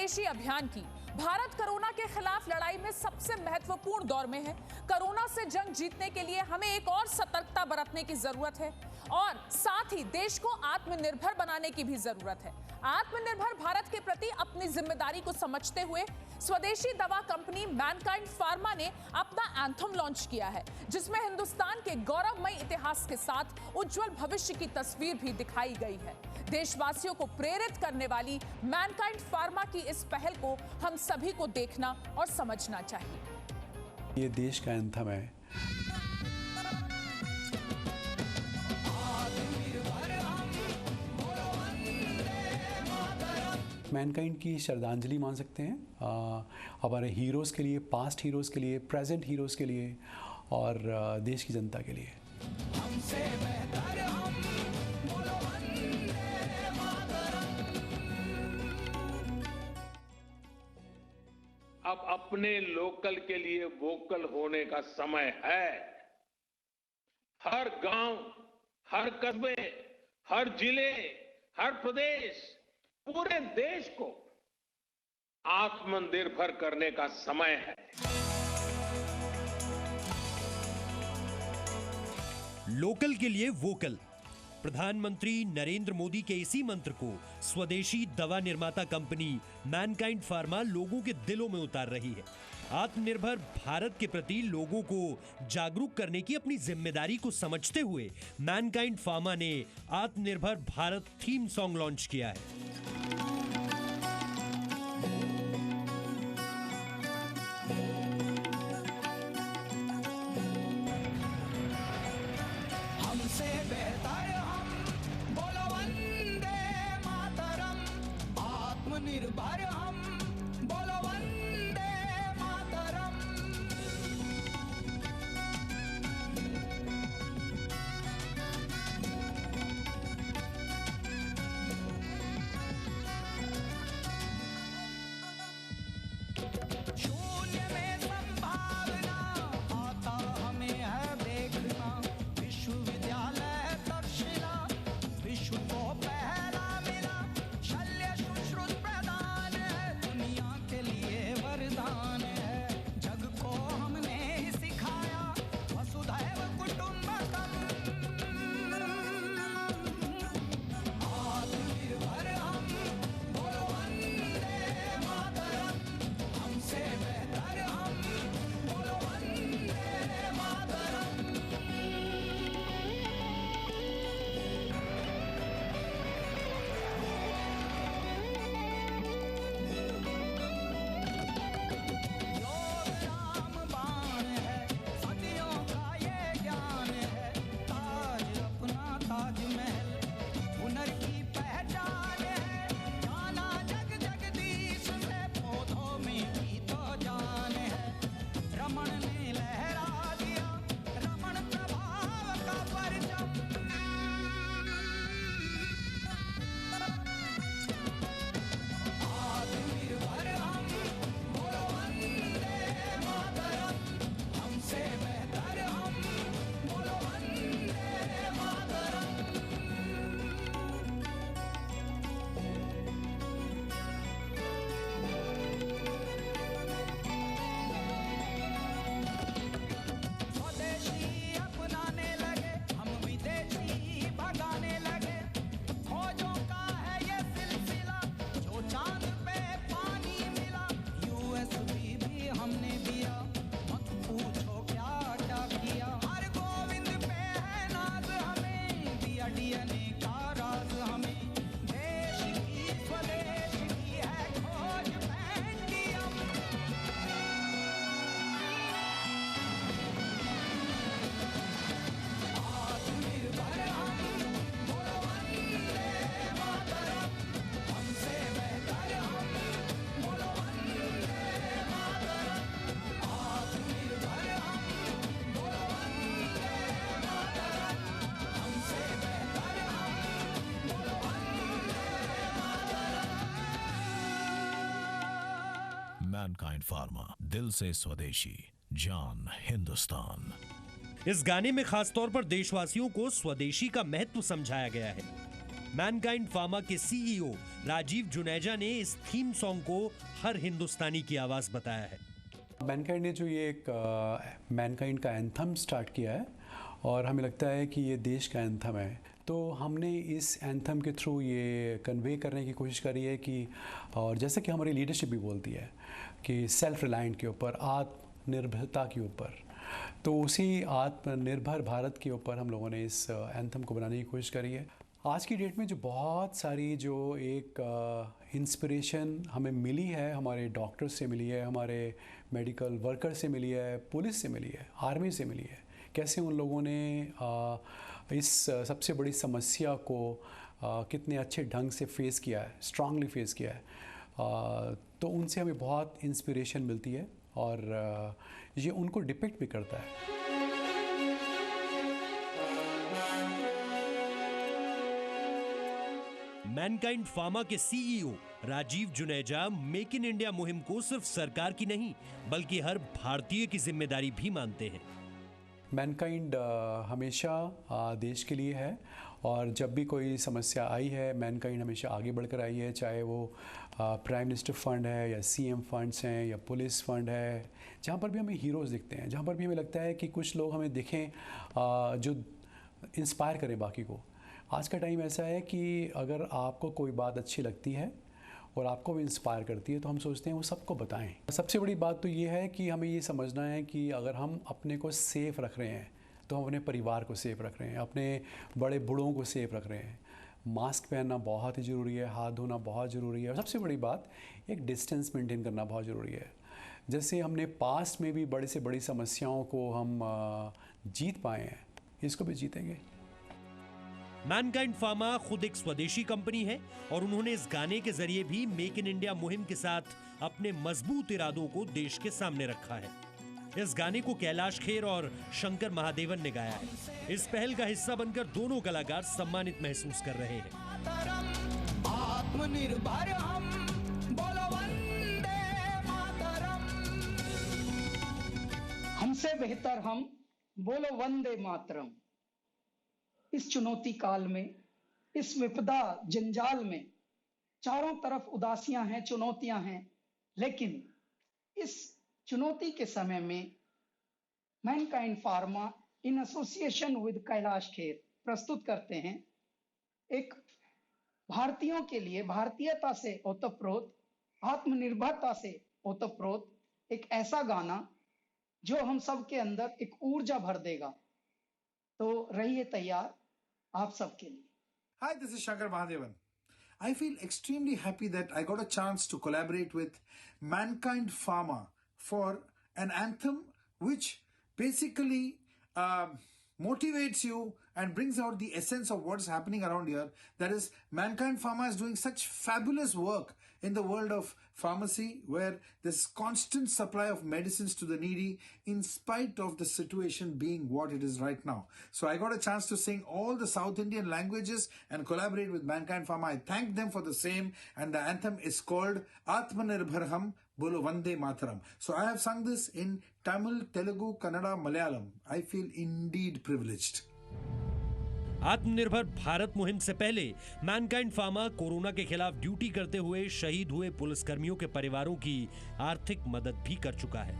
स्वदेशी अभियान की। भारत कोरोना के खिलाफ लड़ाई में सबसे महत्वपूर्ण दौर में है। कोरोना से जंग जीतने के लिए हमें एक और सतर्कता बरतने की जरूरत है और साथ ही देश को आत्मनिर्भर बनाने की भी जरूरत है। आत्मनिर्भर भारत के प्रति अपनी जिम्मेदारी को समझते हुए स्वदेशी दवा कंपनी मैनकाइंड फार्मा ने अपना एंथम लॉन्च किया है, जिसमें हिंदुस्तान के गौरवमय इतिहास के साथ उज्जवल भविष्य की तस्वीर भी दिखाई गई है। देशवासियों को प्रेरित करने वाली मैनकाइंड फार्मा की इस पहल को हम सभी को देखना और समझना चाहिए। ये देश का एंथम है। मैनकाइंड की श्रद्धांजलि मान सकते हैं हमारे हीरोज़ के लिए, पास्ट हीरोज़ के लिए, प्रेजेंट हीरोज़ के लिए और देश की जनता के लिए। हमसे बेहतर हम, बोलो वंदे मातरम। अब अपने लोकल के लिए वोकल होने का समय है। हर गांव, हर कस्बे, हर जिले, हर प्रदेश, पूरे देश को आत्मनिर्भर करने का समय है। लोकल के लिए वोकल। प्रधानमंत्री नरेंद्र मोदी के इसी मंत्र को स्वदेशी दवा निर्माता कंपनी मैनकाइंड फार्मा लोगों के दिलों में उतार रही है। आत्मनिर्भर भारत के प्रति लोगों को जागरूक करने की अपनी जिम्मेदारी को समझते हुए मैनकाइंड फार्मा ने आत्मनिर्भर भारत थीम सॉन्ग लॉन्च किया है। हमसे बेहतर हम, बोलो वंदे मातरम। आत्मनिर्भर हम, बोलो वंदे मातरम। शून्य में संभावना आता हमें है देखना। विश्वविद्यालय तक्षशिला विश्व को पहला मिला। शल्य सुश्रुत प्रदान है, दुनिया के लिए वरदान है। जग को हमने ही सिखाया वसुधैव कुटुंबकम। आत्मनिर्भर हम, बोलो वंदे मातरम। हमसे बेहतर हम, बोलो वंदे मातरम। योग रामबाण है, सदियों का ये ज्ञान है। ताज अपना ताजमहल, हुनर की पहचान है। जाना जग जगदीश से, पौधों में भी तो जान है। रमण ने लहरा दिया, रमण प्रभाव का परचम। आत्मनिर्भर हम, बोलो वंदे मातरम। हमसे बेहतर हम, बोलो वंदे मातरम। स्वदेशी अपनाने लगे, हम विदेशी भगाने लगे। खोजों का है ये सिलसिला, जो चांद पे पानी मिला। यूएसबी भी हमने दिया, मत पूछो क्या क्या किया। हर गोविंद पे है नाज हमें, दिया डीएनए का राज हमें। देश की स्वदेश की है खोज पेंटियम। आत्मनिर्भर हम, बोलो वंदे मातरम। हमसे बेहतर हम, बोलो वंदे मातरम। आत्मनिर्भर हम, बोलो वंदे मातरम। हमसे बेहतर हम, बोलो वंदे मातरम। मैनकाइंड फार्मा, दिल से स्वदेशी, जान हिंदुस्तान। इस गाने में खास तौर पर देशवासियों को स्वदेशी का महत्व समझाया गया है। मैनकाइंड फार्मा के सीईओ राजीव जुनेजा ने इस थीम सॉन्ग को हर हिंदुस्तानी की आवाज बताया है। मैनकाइंड ने जो ये एक मैनकाइंड का एंथम स्टार्ट किया है और हमें लगता है कि ये देश का एंथम है, तो हमने इस एंथम के थ्रू ये कन्वे करने की कोशिश करी है कि, और जैसे कि हमारी लीडरशिप भी बोलती है कि सेल्फ रिलायंट के ऊपर, आत्मनिर्भरता के ऊपर, तो उसी आत्मनिर्भर भारत के ऊपर हम लोगों ने इस एंथम को बनाने की कोशिश करी है। आज की डेट में जो बहुत सारी जो एक इंस्पिरेशन हमें मिली है, हमारे डॉक्टर्स से मिली है, हमारे मेडिकल वर्कर से मिली है, पुलिस से मिली है, आर्मी से मिली है, कैसे उन लोगों ने इस सबसे बड़ी समस्या को कितने अच्छे ढंग से फेस किया है, स्ट्रांगली फेस किया है, तो उनसे हमें बहुत इंस्पिरेशन मिलती है और ये उनको डिपिक्ट भी करता है। मैनकाइंड फार्मा के CEO Rajeev Juneja make in India मुहिम को सिर्फ सरकार की नहीं बल्कि हर भारतीय की जिम्मेदारी भी मानते हैं। मैनकाइंड हमेशा देश के लिए है और जब भी कोई समस्या आई है, मैनकाइंड हमेशा आगे बढ़कर आई है, चाहे वो प्राइम मिनिस्टर फंड है या सीएम फंड्स हैं या पुलिस फंड है, जहाँ पर भी हमें हीरोज़ दिखते हैं, जहाँ पर भी हमें लगता है कि कुछ लोग हमें दिखें जो इंस्पायर करें बाकी को। आज का टाइम ऐसा है कि अगर आपको कोई बात अच्छी लगती है और आपको भी इंस्पायर करती है तो हम सोचते हैं वो सबको बताएं। सबसे बड़ी बात तो ये है कि हमें ये समझना है कि अगर हम अपने को सेफ़ रख रहे हैं तो हम अपने परिवार को सेफ़ रख रहे हैं, अपने बड़े बूढ़ों को सेफ़ रख रहे हैं। मास्क पहनना बहुत ही ज़रूरी है, हाथ धोना बहुत ज़रूरी है और सबसे बड़ी बात एक डिस्टेंस मेंटेन करना बहुत ज़रूरी है। जैसे हमने पास्ट में भी बड़ी से बड़ी समस्याओं को हम जीत पाए हैं, इसको भी जीतेंगे। मैनकाइंड फार्मा खुद एक स्वदेशी कंपनी है और उन्होंने इस गाने के जरिए भी मेक इन इंडिया मुहिम के साथ अपने मजबूत इरादों को देश के सामने रखा है। इस गाने को कैलाश खेर और शंकर महादेवन ने गाया है। इस पहल का हिस्सा बनकर दोनों कलाकार सम्मानित महसूस कर रहे हैं। आत्मनिर्भर हम, बोलो वंदे मातरम। हमसे बेहतर हम, बोलो वंदे मातरम। इस चुनौती काल में, इस विपदा जंजाल में चारों तरफ उदासियां हैं, चुनौतियां हैं, लेकिन इस चुनौती के समय में Mankind pharma in association with Kailash Kher प्रस्तुत करते हैं एक भारतीयों के लिए भारतीयता से ओतप्रोत, आत्मनिर्भरता से ओतप्रोत एक ऐसा गाना जो हम सब के अंदर एक ऊर्जा भर देगा। तो रहिए तैयार आप सबके लिए। Hi, this is Shankar Mahadevan. I feel extremely happy that I got a chance to collaborate with Mankind Pharma for an anthem which basically motivates you and brings out the essence of what's happening around here. That is, Mankind Pharma is doing such fabulous work in the world of pharmacy where there's constant supply of medicines to the needy in spite of the situation being what it is right now. So I got a chance to sing all the South Indian languages and collaborate with Mankind Pharma. I thank them for the same, and the anthem is called Atmanirbhar Ham Bolo Vande Mataram. So I have sung this in Tamil, Telugu, Kannada, Malayalam. I feel indeed privileged. आत्मनिर्भर भारत मुहिम से पहले Mankind pharma corona के खिलाफ duty करते हुए शहीद हुए पुलिसकर्मियों के परिवारों की आर्थिक मदद भी कर चुका है।